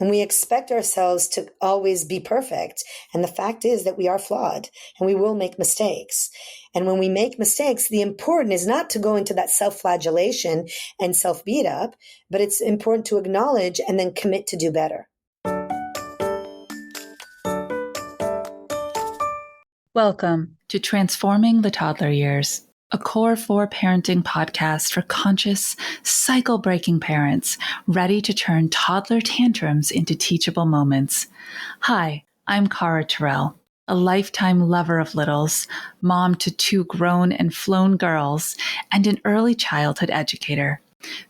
And we expect ourselves to always be perfect. And the fact is that we are flawed and we will make mistakes. And when we make mistakes, the important is not to go into that self-flagellation and self-beat up, but it's important to acknowledge and then commit to do better. Welcome to Transforming the Toddler Years, a Core 4 parenting podcast for conscious, cycle-breaking parents ready to turn toddler tantrums into teachable moments. Hi, I'm Cara Tyrrell, a lifetime lover of littles, mom to 2 grown and flown girls, and an early childhood educator.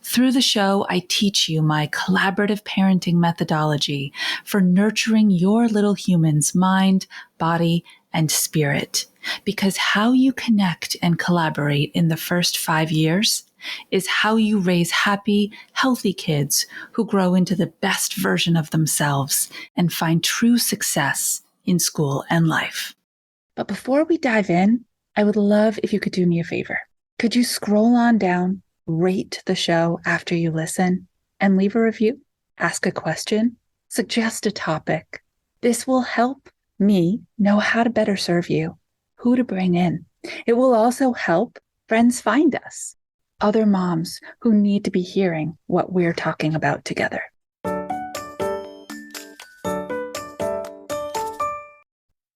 Through the show, I teach you my collaborative parenting methodology for nurturing your little human's mind, body, and spirit. Because how you connect and collaborate in the first 5 years is how you raise happy, healthy kids who grow into the best version of themselves and find true success in school and life. But before we dive in, I would love if you could do me a favor. Could you scroll on down, rate the show after you listen, and leave a review, ask a question, suggest a topic? This will help me know how to better serve you, who to bring in. It will also help friends find us, other moms who need to be hearing what we're talking about together.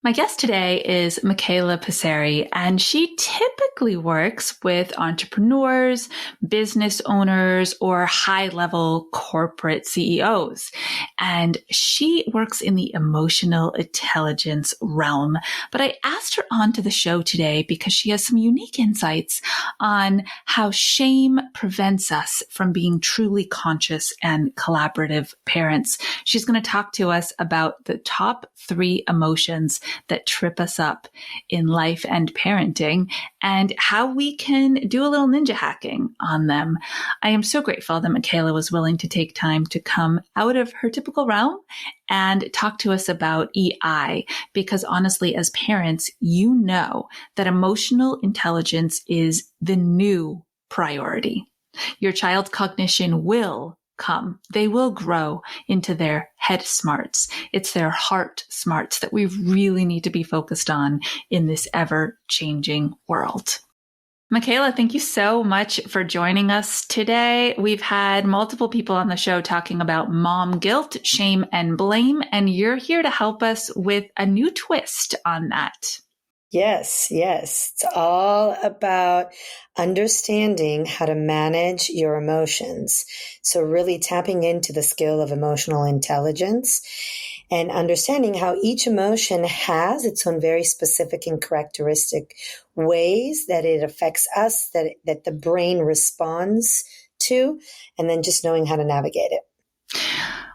My guest today is Micaela Passeri, and she typically works with entrepreneurs, business owners, or high-level corporate CEOs. And she works in the emotional intelligence realm. But I asked her onto the show today because she has some unique insights on how shame prevents us from being truly conscious and collaborative parents. She's going to talk to us about the top 3 emotions that trip us up in life and parenting and how we can do a little ninja hacking on them. I am so grateful that Micaela was willing to take time to come out of her typical realm and talk to us about EI, because honestly, as parents, you know that emotional intelligence is the new priority. Your child's cognition will come. They will grow into their head smarts. It's their heart smarts that we really need to be focused on in this ever-changing world. Micaela, thank you so much for joining us today. We've had multiple people on the show talking about mom guilt, shame, and blame, and you're here to help us with a new twist on that. Yes. It's all about understanding how to manage your emotions. So really tapping into the skill of emotional intelligence and understanding how each emotion has its own very specific and characteristic ways that it affects us, that the brain responds to, and then just knowing how to navigate it.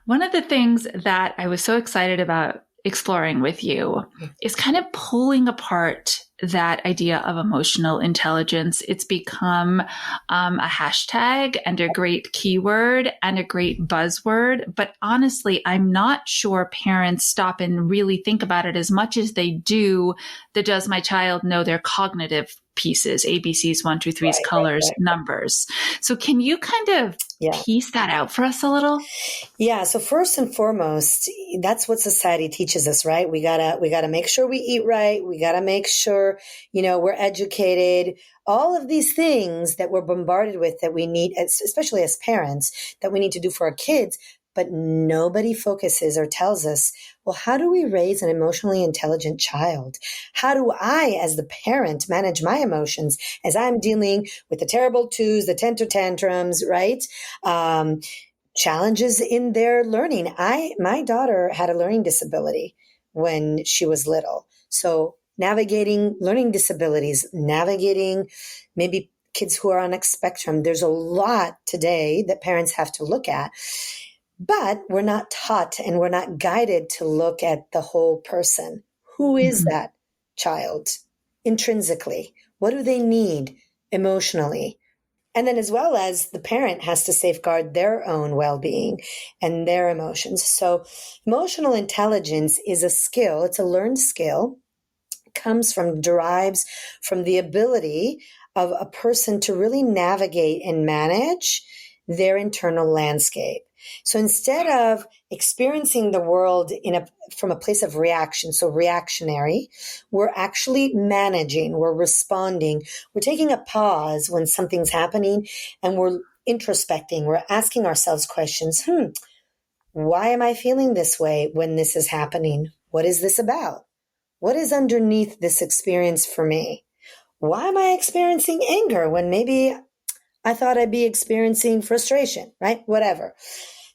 One of the things that I was so excited about exploring with you is kind of pulling apart that idea of emotional intelligence. It's become a hashtag and a great keyword and a great buzzword. But honestly, I'm not sure parents stop and really think about it as much as they do the does my child know their cognitive pieces, ABCs, 1, 2, 3's, colors, numbers. So can you kind of piece that out for us a little? Yeah. So first and foremost, that's what society teaches us, right? We gotta make sure we eat right. We gotta make sure, we're educated. All of these things that we're bombarded with that we need, especially as parents, that we need to do for our kids. But nobody focuses or tells us, well, how do we raise an emotionally intelligent child? How do I, as the parent, manage my emotions as I'm dealing with the terrible twos, the temper tantrums, right? Challenges in their learning. My daughter had a learning disability when she was little. So navigating learning disabilities, navigating maybe kids who are on a spectrum. There's a lot today that parents have to look at. But we're not taught and we're not guided to look at the whole person. Who is that child intrinsically? What do they need emotionally? And then as well as the parent has to safeguard their own well-being and their emotions. So emotional intelligence is a skill. It's a learned skill. Derives from the ability of a person to really navigate and manage their internal landscape. So instead of experiencing the world from a place of reaction, so reactionary, we're actually managing, we're responding, we're taking a pause when something's happening, and we're introspecting, we're asking ourselves questions. Why am I feeling this way when this is happening? What is this about? What is underneath this experience for me? Why am I experiencing anger when maybe I thought I'd be experiencing frustration, right? Whatever.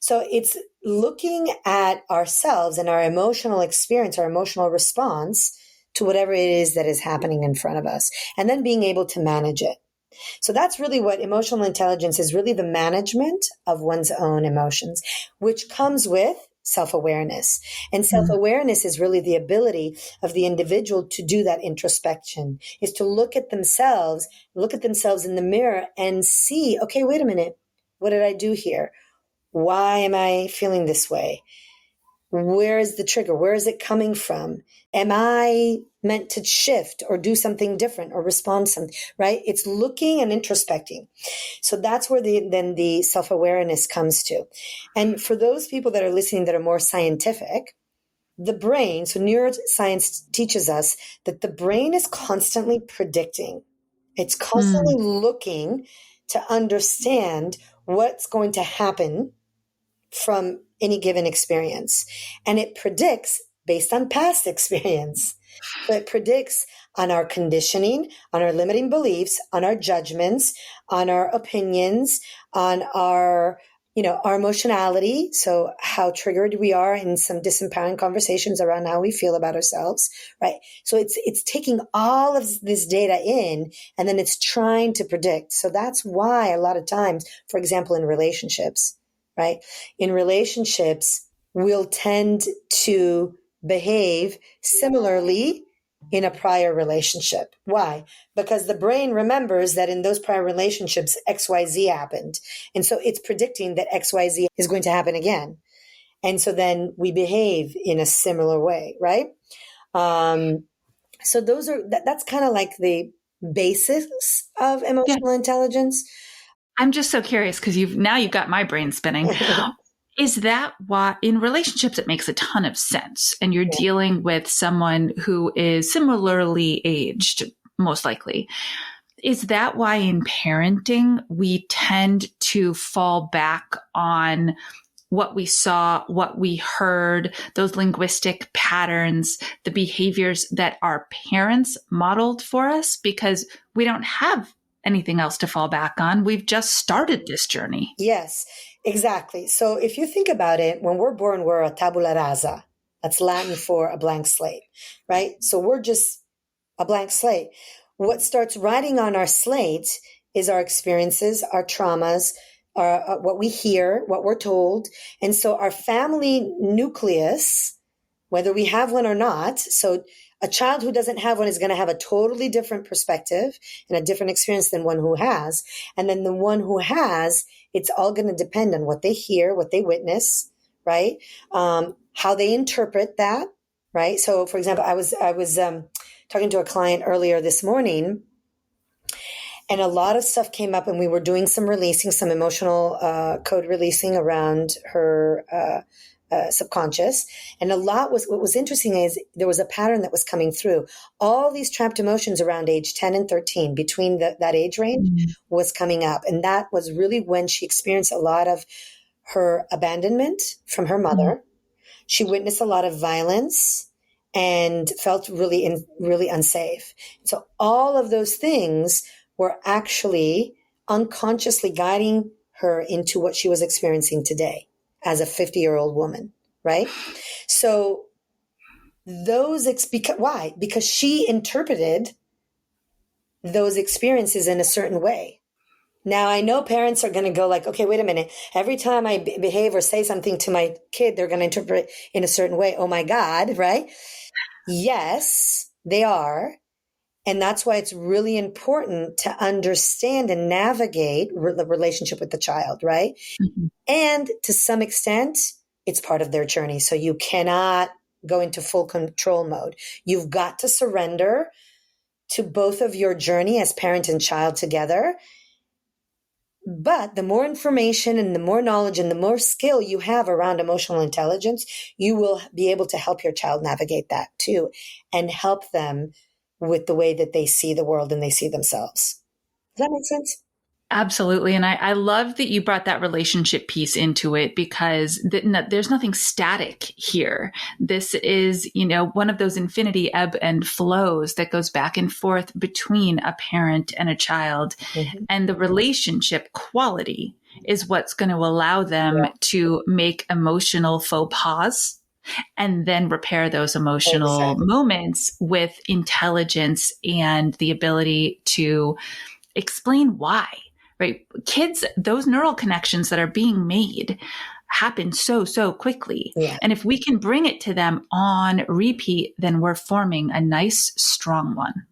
So it's looking at ourselves and our emotional experience, our emotional response to whatever it is that is happening in front of us, and then being able to manage it. So that's really what emotional intelligence is, really the management of one's own emotions, which comes with self-awareness. And self-awareness is really the ability of the individual to do that introspection, is to look at themselves in the mirror and see, okay, wait a minute, what did I do here? Why am I feeling this way? Where is the trigger? Where is it coming from? Am I meant to shift or do something different or respond to something, right? It's looking and introspecting. So that's where the self-awareness comes to. And for those people that are listening that are more scientific, the brain, so neuroscience teaches us that the brain is constantly predicting. It's constantly looking to understand what's going to happen from any given experience. And it predicts based on past experience. So it predicts on our conditioning, on our limiting beliefs, on our judgments, on our opinions, on our, our emotionality. So how triggered we are in some disempowering conversations around how we feel about ourselves, right? So it's taking all of this data in, and then it's trying to predict. So that's why a lot of times, for example, in relationships, right? In relationships, we'll tend to behave similarly in a prior relationship. Why? Because the brain remembers that in those prior relationships, XYZ happened. And so it's predicting that XYZ is going to happen again. And so then we behave in a similar way, right? So that's kind of like the basics of emotional intelligence. I'm just so curious because you've got my brain spinning. Is that why in relationships it makes a ton of sense, and you're dealing with someone who is similarly aged, most likely? Is that why in parenting we tend to fall back on what we saw, what we heard, those linguistic patterns, the behaviors that our parents modeled for us, because we don't have anything else to fall back on? We've just started this journey. Yes, exactly. So if you think about it, when we're born, we're a tabula rasa. That's Latin for a blank slate, right? So we're just a blank slate. What starts writing on our slate is our experiences, our traumas, what we hear, what we're told. And so our family nucleus, whether we have one or not, so a child who doesn't have one is going to have a totally different perspective and a different experience than one who has. And then the one who has, it's all going to depend on what they hear, what they witness, right? How they interpret that, right? So, for example, I was talking to a client earlier this morning, and a lot of stuff came up, and we were doing some emotional code releasing around her subconscious. And what was interesting is there was a pattern that was coming through. All these trapped emotions around age 10 and 13, between that age range, was coming up. And that was really when she experienced a lot of her abandonment from her mother. She witnessed a lot of violence and felt really unsafe. So all of those things were actually unconsciously guiding her into what she was experiencing today as a 50-year-old woman, right? So why? Because she interpreted those experiences in a certain way. Now, I know parents are going to go like, okay, wait a minute. Every time I behave or say something to my kid, they're going to interpret in a certain way. Oh my God, right? Yes, they are. And that's why it's really important to understand and navigate the relationship with the child, right? And to some extent, it's part of their journey. So you cannot go into full control mode. You've got to surrender to both of your journey as parent and child together, But the more information and the more knowledge and the more skill you have around emotional intelligence, you will be able to help your child navigate that too, and help them with the way that they see the world and they see themselves. Does that make sense? Absolutely. And I love that you brought that relationship piece into it, because there's nothing static here. This is, one of those infinity ebb and flows that goes back and forth between a parent and a child. Mm-hmm. And the relationship quality is what's going to allow them to make emotional faux pas and then repair those emotional moments with intelligence and the ability to explain why. Right? Kids, those neural connections that are being made happen so quickly. Yeah. And if we can bring it to them on repeat, then we're forming a nice, strong one.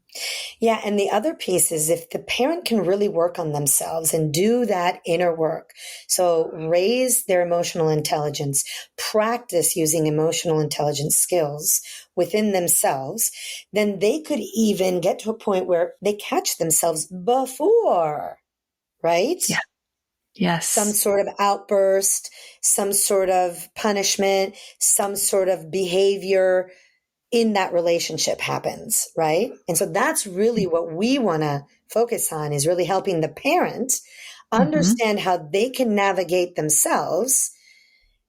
Yeah. And the other piece is if the parent can really work on themselves and do that inner work. So raise their emotional intelligence, practice using emotional intelligence skills within themselves, then they could even get to a point where they catch themselves before. Right? Yeah. Yes. Some sort of outburst, some sort of punishment, some sort of behavior in that relationship happens, right? And so that's really what we want to focus on, is really helping the parent understand how they can navigate themselves,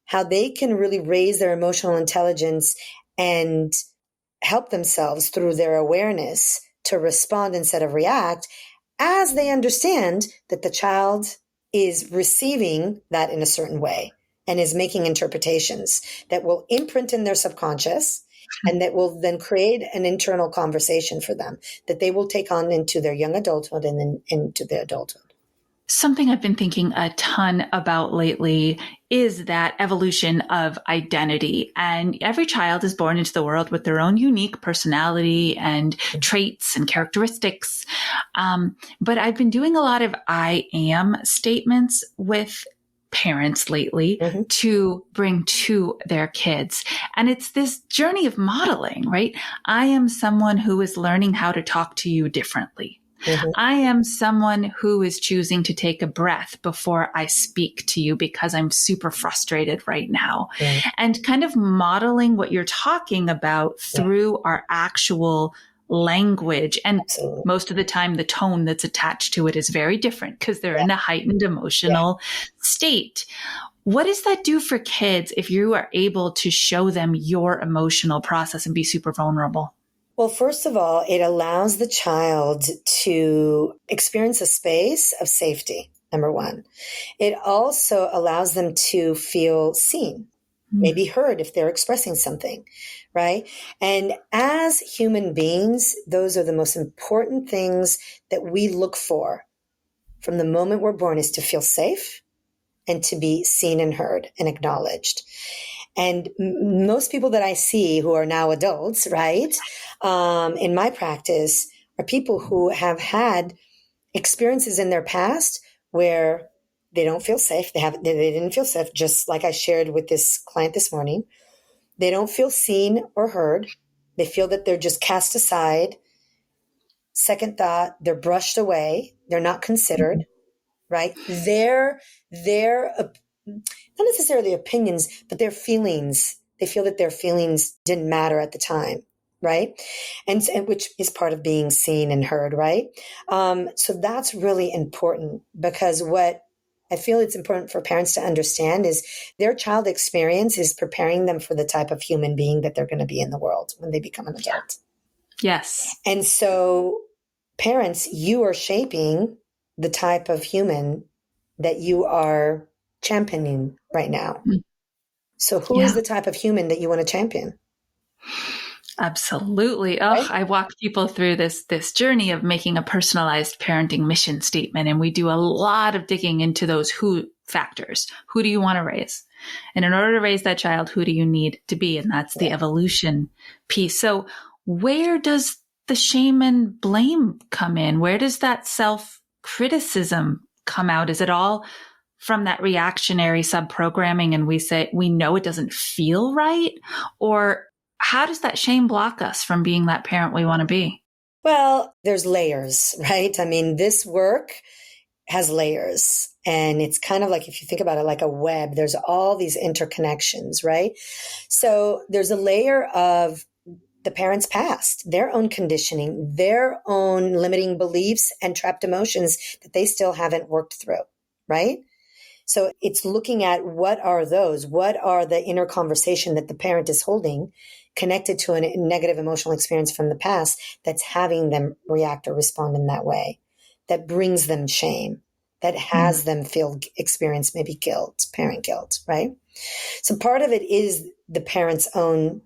how they can really raise their emotional intelligence and help themselves through their awareness to respond instead of react, as they understand that the child is receiving that in a certain way and is making interpretations that will imprint in their subconscious and that will then create an internal conversation for them that they will take on into their young adulthood and then into their adulthood. Something I've been thinking a ton about lately is that evolution of identity. And every child is born into the world with their own unique personality and traits and characteristics. But I've been doing a lot of I am statements with parents lately to bring to their kids. And it's this journey of modeling, right? I am someone who is learning how to talk to you differently. I am someone who is choosing to take a breath before I speak to you because I'm super frustrated right now. And kind of modeling what you're talking about through our actual language. And most of the time, the tone that's attached to it is very different because they're in a heightened emotional state. What does that do for kids if you are able to show them your emotional process and be super vulnerable? Well, first of all, it allows the child to experience a space of safety, number one. It also allows them to feel seen, maybe heard if they're expressing something, right? And as human beings, those are the most important things that we look for from the moment we're born, is to feel safe and to be seen and heard and acknowledged. And most people that I see who are now adults, right, in my practice, are people who have had experiences in their past where they don't feel safe. They didn't feel safe, just like I shared with this client this morning. They don't feel seen or heard. They feel that they're just cast aside. Second thought, they're brushed away. They're not considered, right? Their not necessarily opinions, but their feelings. They feel that their feelings didn't matter at the time, right? And which is part of being seen and heard, right? So that's really important, because what I feel it's important for parents to understand is their child experience is preparing them for the type of human being that they're going to be in the world when they become an adult. Yes. And so parents, you are shaping the type of human that you are championing right now. So who is the type of human that you want to champion? Absolutely. Oh, right? I walk people through this journey of making a personalized parenting mission statement. And we do a lot of digging into those who factors. Who do you want to raise? And in order to raise that child, who do you need to be? And that's the evolution piece. So where does the shame and blame come in? Where does that self-criticism come out? Is it all from that reactionary sub-programming and we know it doesn't feel right? Or how does that shame block us from being that parent we want to be? Well, there's layers, right? I mean, this work has layers. And it's kind of like, if you think about it, like a web, there's all these interconnections, right? So there's a layer of the parents' past, their own conditioning, their own limiting beliefs and trapped emotions that they still haven't worked through, right? So it's looking at what are those, what are the inner conversation that the parent is holding connected to a negative emotional experience from the past that's having them react or respond in that way, that brings them shame, that has them experience maybe guilt, parent guilt, right? So part of it is the parent's own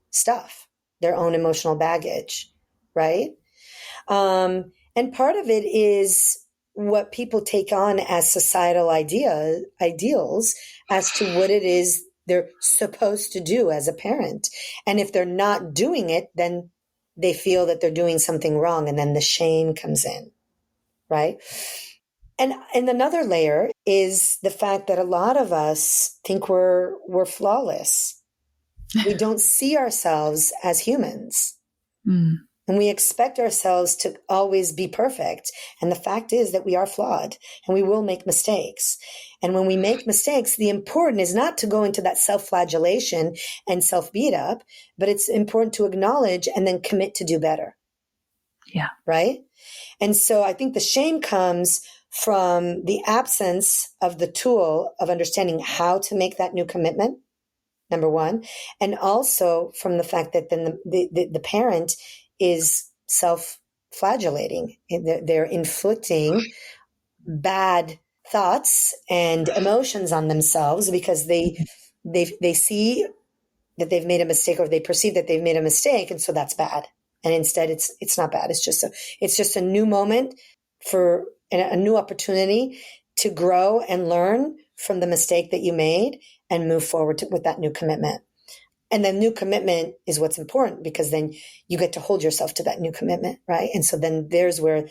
stuff, their own emotional baggage, right? And part of it is what people take on as societal ideals as to what it is they're supposed to do as a parent. And if they're not doing it, then they feel that they're doing something wrong. And then the shame comes in, right? And another layer is the fact that a lot of us think we're flawless. We don't see ourselves as humans. And we expect ourselves to always be perfect. And the fact is that we are flawed and we will make mistakes. And when we make mistakes, the important is not to go into that self-flagellation and self-beat up, but it's important to acknowledge and then commit to do better. Yeah. Right? And so I think the shame comes from the absence of the tool of understanding how to make that new commitment, number one, and also from the fact that then the parent is self-flagellating. They're inflicting bad thoughts and emotions on themselves because they see that they've made a mistake, or they perceive that they've made a mistake, and so that's bad. And instead, it's not bad. It's just a new moment for a new opportunity to grow and learn from the mistake that you made and move forward with that new commitment. And the new commitment is what's important, because then you get to hold yourself to that new commitment, right? And so then there's where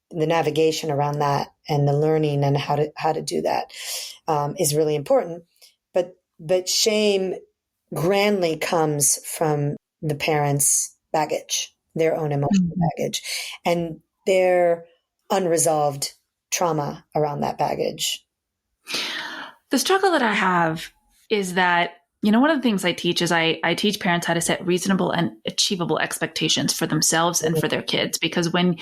the navigation around that and the learning and how to do that is really important. But shame grandly comes from the parents' baggage, their own emotional baggage, and their unresolved trauma around that baggage. The struggle that I have is that, one of the things I teach is I teach parents how to set reasonable and achievable expectations for themselves and for their kids, because when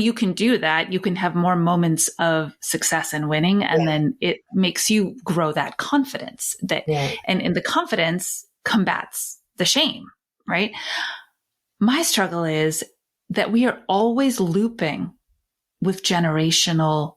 you can do that, you can have more moments of success and winning, and then it makes you grow that confidence and the confidence combats the shame, right? My struggle is that we are always looping with generational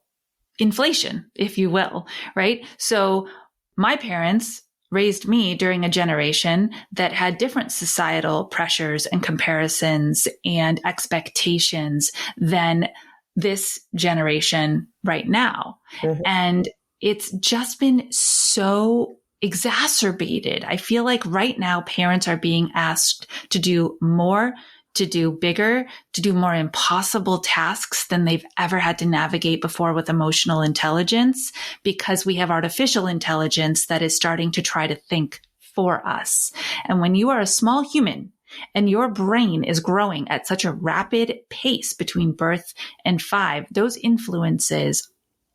inflation, if you will, right? So my parents raised me during a generation that had different societal pressures and comparisons and expectations than this generation right now. And it's just been so exacerbated. I feel like right now parents are being asked to do more, to do bigger, to do more impossible tasks than they've ever had to navigate before with emotional intelligence, because we have artificial intelligence that is starting to try to think for us. And when you are a small human and your brain is growing at such a rapid pace between birth and 5, those influences,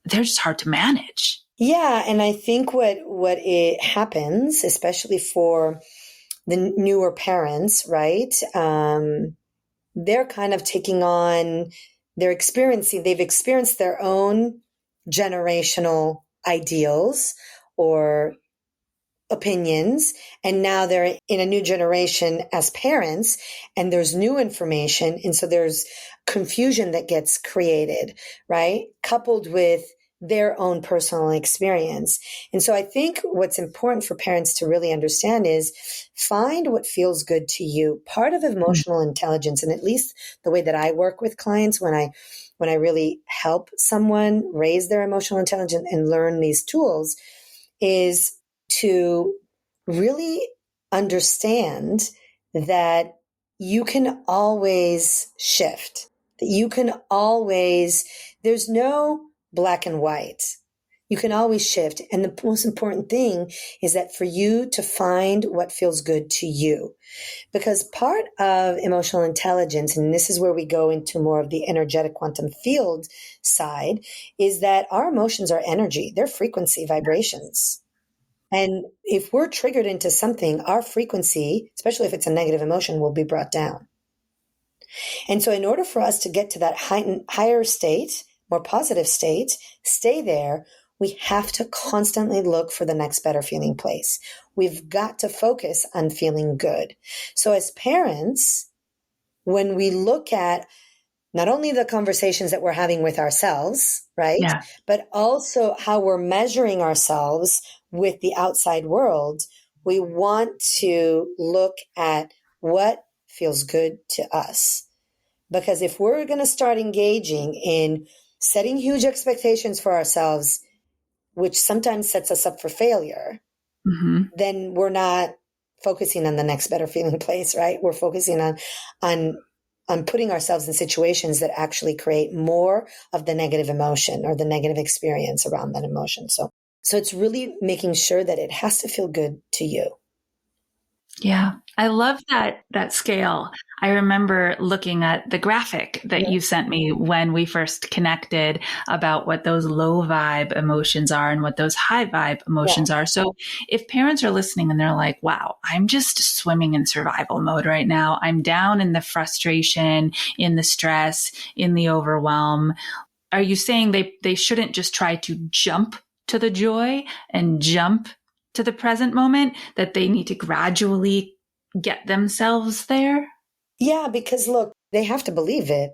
they're just hard to manage. Yeah. And I think what it happens, especially for the newer parents, right? They're kind of taking on, they've experienced their own generational ideals or opinions. And now they're in a new generation as parents, and there's new information. And so there's confusion that gets created, right? Coupled with their own personal experience. And so I think what's important for parents to really understand is find what feels good to you. Part of emotional intelligence, and at least the way that I work with clients when I really help someone raise their emotional intelligence and learn these tools, is to really understand that you can always shift, that you can always, there's no black and white. You can always shift. And the most important thing is that for you to find what feels good to you. Because part of emotional intelligence, and this is where we go into more of the energetic quantum field side, is that our emotions are energy. They're frequency vibrations. And if we're triggered into something, our frequency, especially if it's a negative emotion, will be brought down. And so in order for us to get to that higher state, more positive state, stay there, we have to constantly look for the next better feeling place. We've got to focus on feeling good. So as parents, when we look at not only the conversations that we're having with ourselves, right? Yeah. But also how we're measuring ourselves with the outside world, we want to look at what feels good to us. Because if we're going to start engaging in setting huge expectations for ourselves, which sometimes sets us up for failure, then we're not focusing on the next better feeling place, right? We're focusing on putting ourselves in situations that actually create more of the negative emotion or the negative experience around that emotion. So it's really making sure that it has to feel good to you. Yeah. I love that scale. I remember looking at the graphic that you sent me when we first connected about what those low vibe emotions are and what those high vibe emotions are. So if parents are listening and they're like, wow, I'm just swimming in survival mode right now. I'm down in the frustration, in the stress, in the overwhelm. Are you saying they shouldn't just try to jump to the joy and jump to the present moment, that they need to gradually get themselves there? Yeah, because look, they have to believe it.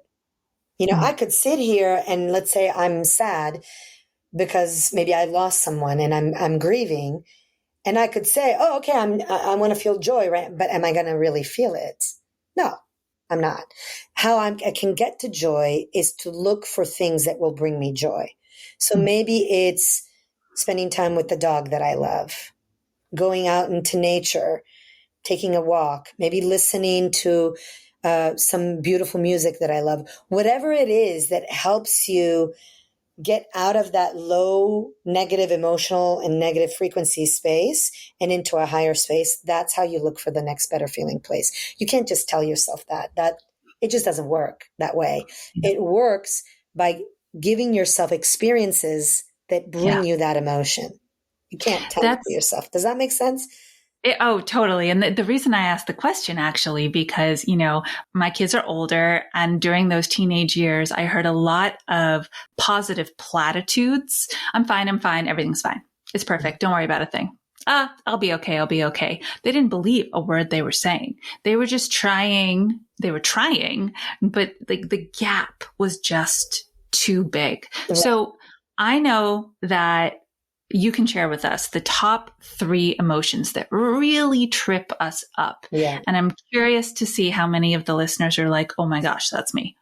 I could sit here and let's say I'm sad because maybe I lost someone and I'm grieving, and I could say, "Oh, okay, I want to feel joy, right?" But am I going to really feel it? No, I'm not. How I can get to joy is to look for things that will bring me joy. So maybe it's spending time with the dog that I love, going out into nature, taking a walk, maybe listening to some beautiful music that I love, whatever it is that helps you get out of that low negative emotional and negative frequency space and into a higher space. That's how you look for the next better feeling place. You can't just tell yourself that it just doesn't work that way. It works by giving yourself experiences that bring you that emotion. You can't tell it to yourself. Does that make sense? Oh, totally. And the reason I asked the question actually, because, my kids are older, and during those teenage years, I heard a lot of positive platitudes. I'm fine. Everything's fine. It's perfect. Don't worry about a thing. I'll be okay. I'll be okay. They didn't believe a word they were saying. They were just trying. They were trying, but the gap was just too big. So I know that you can share with us the top 3 emotions that really trip us up. Yeah. And I'm curious to see how many of the listeners are like, oh my gosh, that's me.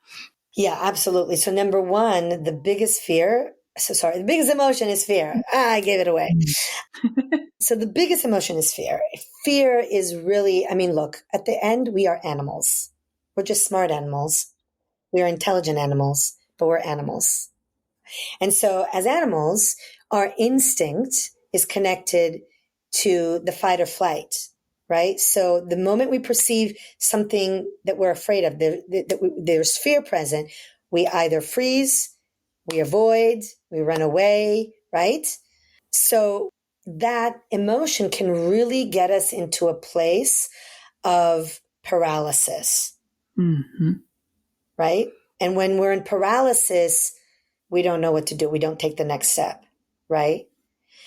Yeah, absolutely. So number 1, the biggest emotion is fear. I gave it away. So the biggest emotion is fear. Fear is really, look, at the end, we are animals. We're just smart animals. We are intelligent animals, but we're animals. And so as animals, our instinct is connected to the fight or flight, right? So the moment we perceive something that we're afraid of, there's fear present, we either freeze, we avoid, we run away, right? So that emotion can really get us into a place of paralysis, right? And when we're in paralysis, we don't know what to do. We don't take the next step, right?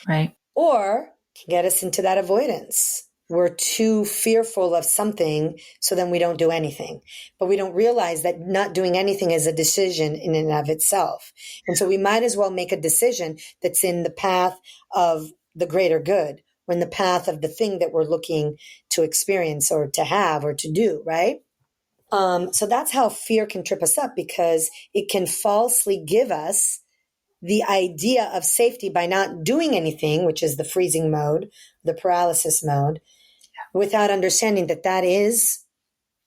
Right. Or can get us into that avoidance. We're too fearful of something, so then we don't do anything. But we don't realize that not doing anything is a decision in and of itself. And so we might as well make a decision that's in the path of the greater good, or in the path of the thing that we're looking to experience or to have or to do, right? So that's how fear can trip us up, because it can falsely give us the idea of safety by not doing anything, which is the freezing mode, the paralysis mode, without understanding that that is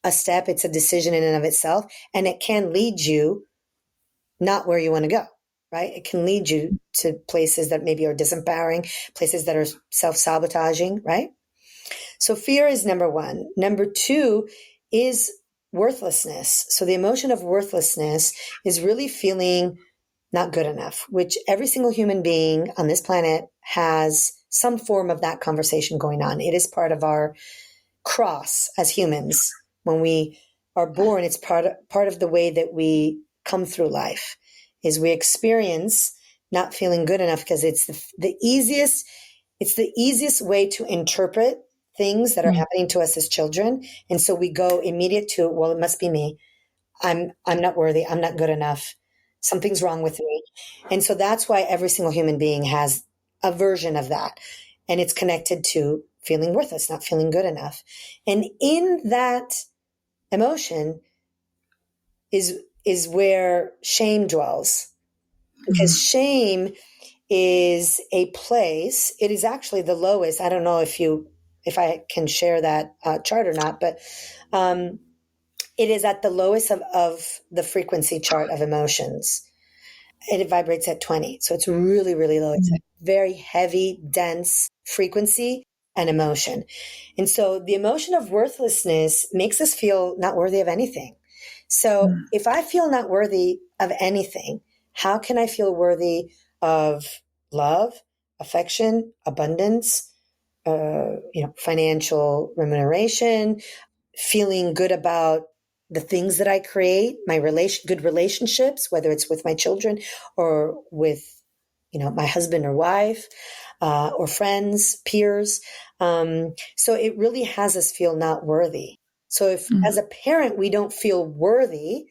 a step. It's a decision in and of itself, and it can lead you not where you want to go. right? It can lead you to places that maybe are disempowering, places that are self-sabotaging, right? So fear is number one. Number two is worthlessness. So the emotion of worthlessness is really feeling not good enough, which every single human being on this planet has some form of that conversation going on. It is part of our cross as humans. When we are born, it's part of the way that we come through life is we experience not feeling good enough because it's the easiest way to interpret things that are happening to us as children. And so we go immediate to, well, it must be me. I'm not worthy. I'm not good enough. Something's wrong with me. And so that's why every single human being has a version of that. And it's connected to feeling worthless, not feeling good enough. And in that emotion is where shame dwells. Because shame is a place, it is actually the lowest. I don't know if I can share that chart or not, but it is at the lowest of the frequency chart of emotions. It vibrates at 20. So it's really, really low. It's a very heavy, dense frequency and emotion. And so the emotion of worthlessness makes us feel not worthy of anything. So if I feel not worthy of anything, how can I feel worthy of love, affection, abundance, financial remuneration, feeling good about the things that I create, my good relationships, whether it's with my children or with, my husband or wife, or friends, peers. So it really has us feel not worthy. So if as a parent, we don't feel worthy,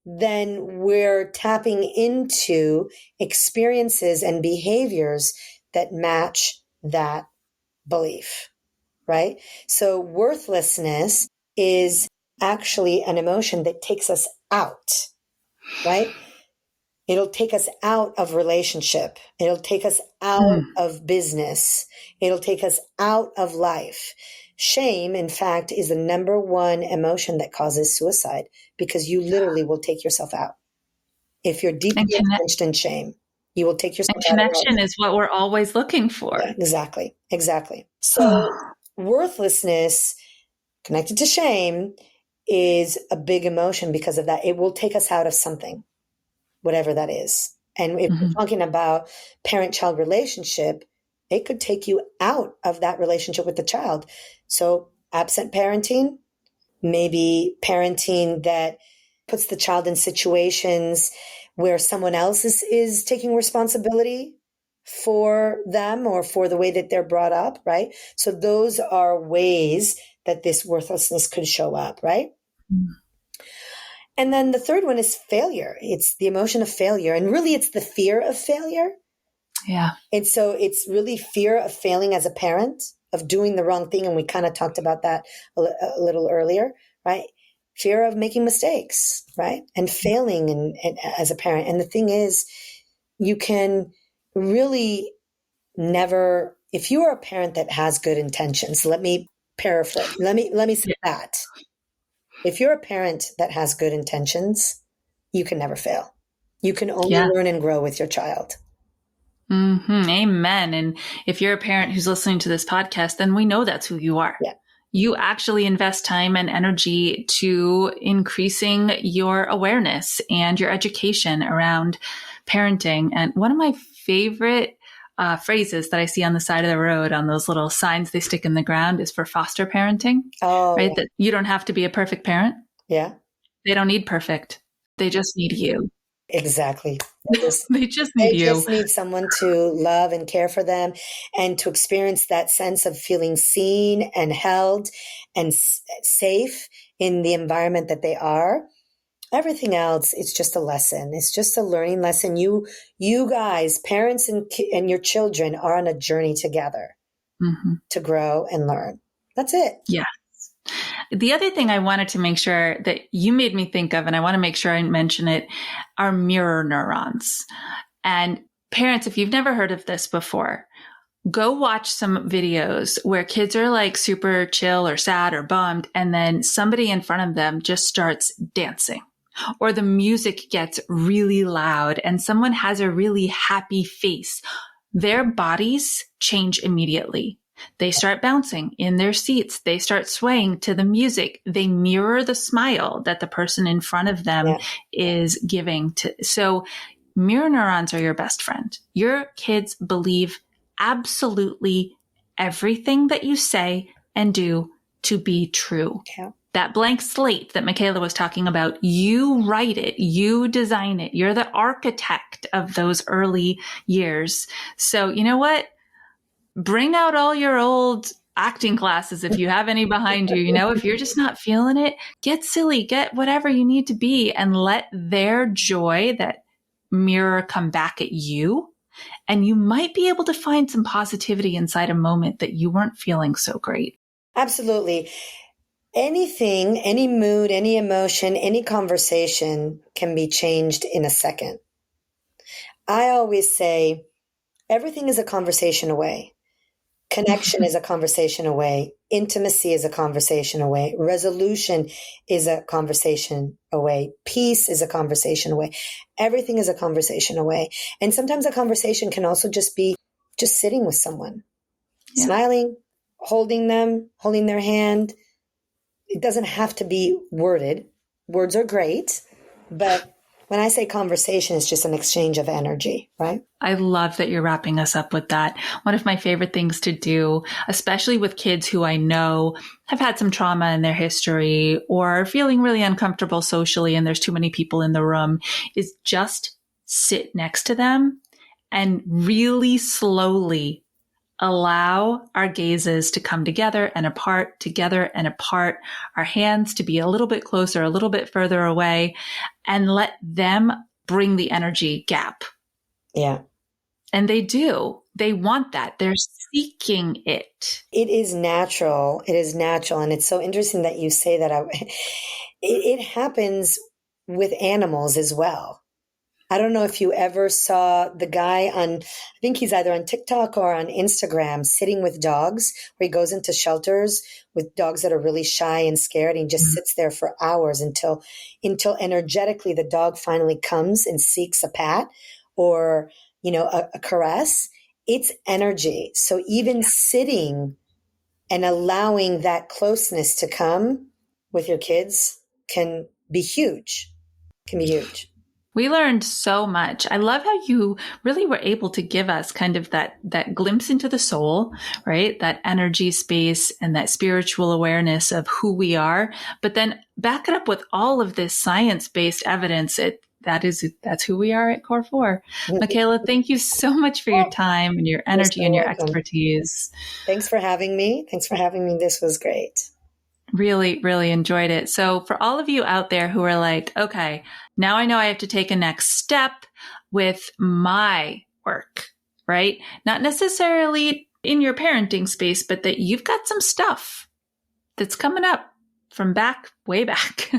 then we're tapping into experiences and behaviors that match that belief, right? So worthlessness is actually an emotion that takes us out, right? It'll take us out of relationship. It'll take us out of business. It'll take us out of life. Shame, in fact, is the number one emotion that causes suicide because you literally will take yourself out. If you're deeply entrenched in shame, you will take yourself out. Connection is what we're always looking for. Yeah, exactly. So worthlessness connected to shame is a big emotion because of that. It will take us out of something, whatever that is. And if we're talking about parent-child relationship, it could take you out of that relationship with the child. So absent parenting, maybe parenting that puts the child in situations where someone else is taking responsibility for them or for the way that they're brought up, right? So those are ways that this worthlessness could show up, right? And then the third one is failure. It's the emotion of failure. And really, it's the fear of failure. Yeah. And so it's really fear of failing as a parent, of doing the wrong thing. And we kind of talked about that a little earlier, right? Fear of making mistakes, right? And failing and as a parent. And the thing is, you can really never, if you are a parent that has good intentions, let me paraphrase, let me say that. If you're a parent that has good intentions, you can never fail. You can only learn and grow with your child. Amen. And if you're a parent who's listening to this podcast, then we know that's who you are. Yeah. You actually invest time and energy to increasing your awareness and your education around parenting. And one of my favorite phrases that I see on the side of the road on those little signs they stick in the ground is for foster parenting, right? That you don't have to be a perfect parent. Yeah. They don't need perfect. They just need you. Exactly. They just need you. They just need someone to love and care for them and to experience that sense of feeling seen and held and safe in the environment that they are. Everything else, it's just a lesson. It's just a learning lesson. You guys, parents and your children are on a journey together to grow and learn. That's it. Yeah. The other thing I wanted to make sure that you made me think of, and I want to make sure I mention it, are mirror neurons. And parents, if you've never heard of this before, go watch some videos where kids are like super chill or sad or bummed, and then somebody in front of them just starts dancing. or the music gets really loud and someone has a really happy face, their bodies change immediately. They start bouncing in their seats. They start swaying to the music. They mirror the smile that the person in front of them is giving to. So mirror neurons are your best friend. Your kids believe absolutely everything that you say and do to be true. Yeah. That blank slate that Micaela was talking about, you write it, you design it. You're the architect of those early years. So you know what? Bring out all your old acting classes if you have any behind you. You know, if you're just not feeling it, get silly, get whatever you need to be, and let their joy, that mirror, come back at you. And you might be able to find some positivity inside a moment that you weren't feeling so great. Absolutely. Anything, any mood, any emotion, any conversation can be changed in a second. I always say everything is a conversation away. Connection is a conversation away. Intimacy is a conversation away. Resolution is a conversation away. Peace is a conversation away. Everything is a conversation away. And sometimes a conversation can also just be just sitting with someone, smiling, holding them, holding their hand. It doesn't have to be worded. Words are great, but when I say conversation, it's just an exchange of energy, right? I love that you're wrapping us up with that. One of my favorite things to do, especially with kids who I know have had some trauma in their history or are feeling really uncomfortable socially and there's too many people in the room, is just sit next to them and really slowly allow our gazes to come together and apart, our hands to be a little bit closer, a little bit further away, and let them bring the energy gap. Yeah. And they do. They want that. They're seeking it. It is natural. It is natural. And it's so interesting that you say that. It happens with animals as well. I don't know if you ever saw the guy I think he's either on TikTok or on Instagram, sitting with dogs, where he goes into shelters with dogs that are really shy and scared. And he just sits there for hours until energetically the dog finally comes and seeks a pat or, a caress. It's energy. So even sitting and allowing that closeness to come with your kids can be huge. We learned so much. I love how you really were able to give us kind of that glimpse into the soul, right? That energy space and that spiritual awareness of who we are, but then back it up with all of this science-based evidence. That's who we are at Core 4. Micaela, thank you so much for your time and your energy and your expertise. Thanks for having me. This was great. Really, really enjoyed it. So for all of you out there who are like, okay, now I know I have to take a next step with my work, right? Not necessarily in your parenting space, but that you've got some stuff that's coming up from way back.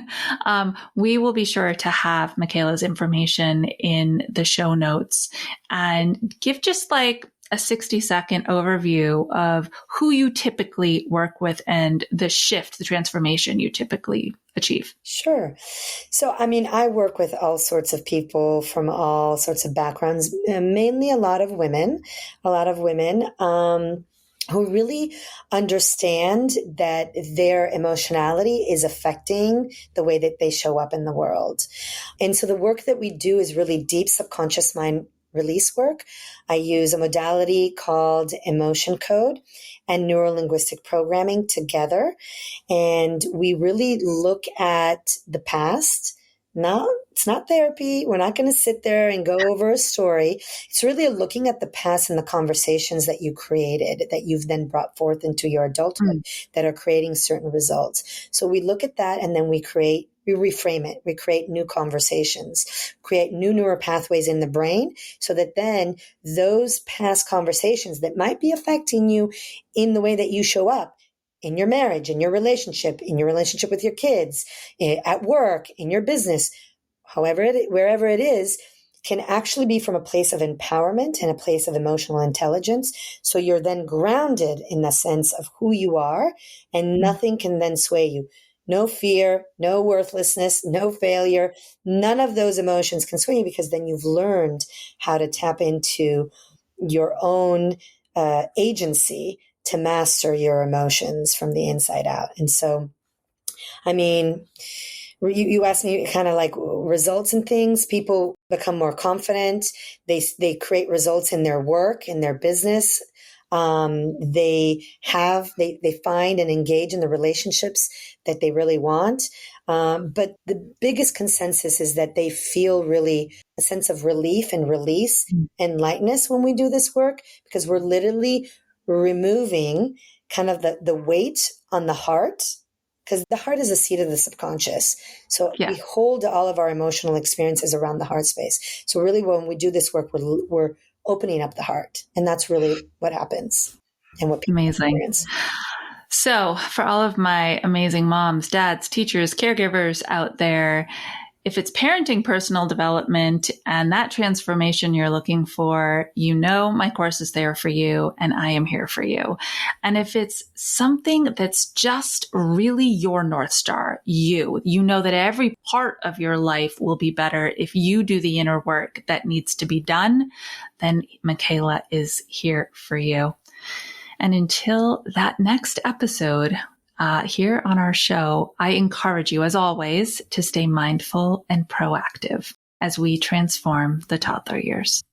We will be sure to have Micaela's information in the show notes and give just like a 60-second overview of who you typically work with and the transformation you typically achieve. Sure. So, I work with all sorts of people from all sorts of backgrounds, mainly a lot of women who really understand that their emotionality is affecting the way that they show up in the world. And so the work that we do is really deep subconscious mind release work. I use a modality called emotion code and neurolinguistic programming together. And we really look at the past. No, it's not therapy. We're not going to sit there and go over a story. It's really looking at the past and the conversations that you created, that you've then brought forth into your adulthood that are creating certain results. So we look at that and then we reframe it. We create new conversations, create new neural pathways in the brain so that then those past conversations that might be affecting you in the way that you show up in your marriage, in your relationship with your kids, at work, in your business, wherever it is, can actually be from a place of empowerment and a place of emotional intelligence. So you're then grounded in the sense of who you are and nothing can then sway you. no fear, no worthlessness, no failure. None of those emotions can swing you, because then you've learned how to tap into your own agency to master your emotions from the inside out. And so, I mean, you asked me kind of like results and things. People become more confident. They create results in their work, in their business. They find and engage in the relationships that they really want. But the biggest consensus is that they feel really a sense of relief and release and lightness when we do this work, because we're literally removing kind of the weight on the heart, because the heart is the seat of the subconscious. So Yeah. we hold all of our emotional experiences around the heart space. So really, when we do this work, we're opening up the heart. And that's really what happens and what people Amazing. experience. So for all of my amazing moms, dads, teachers, caregivers out there, if it's parenting personal development and that transformation you're looking for, you know my course is there for you and I am here for you. And if it's something that's just really your North Star, you know that every part of your life will be better if you do the inner work that needs to be done, then Micaela is here for you. And until that next episode, here on our show, I encourage you, as always, to stay mindful and proactive as we transform the toddler years.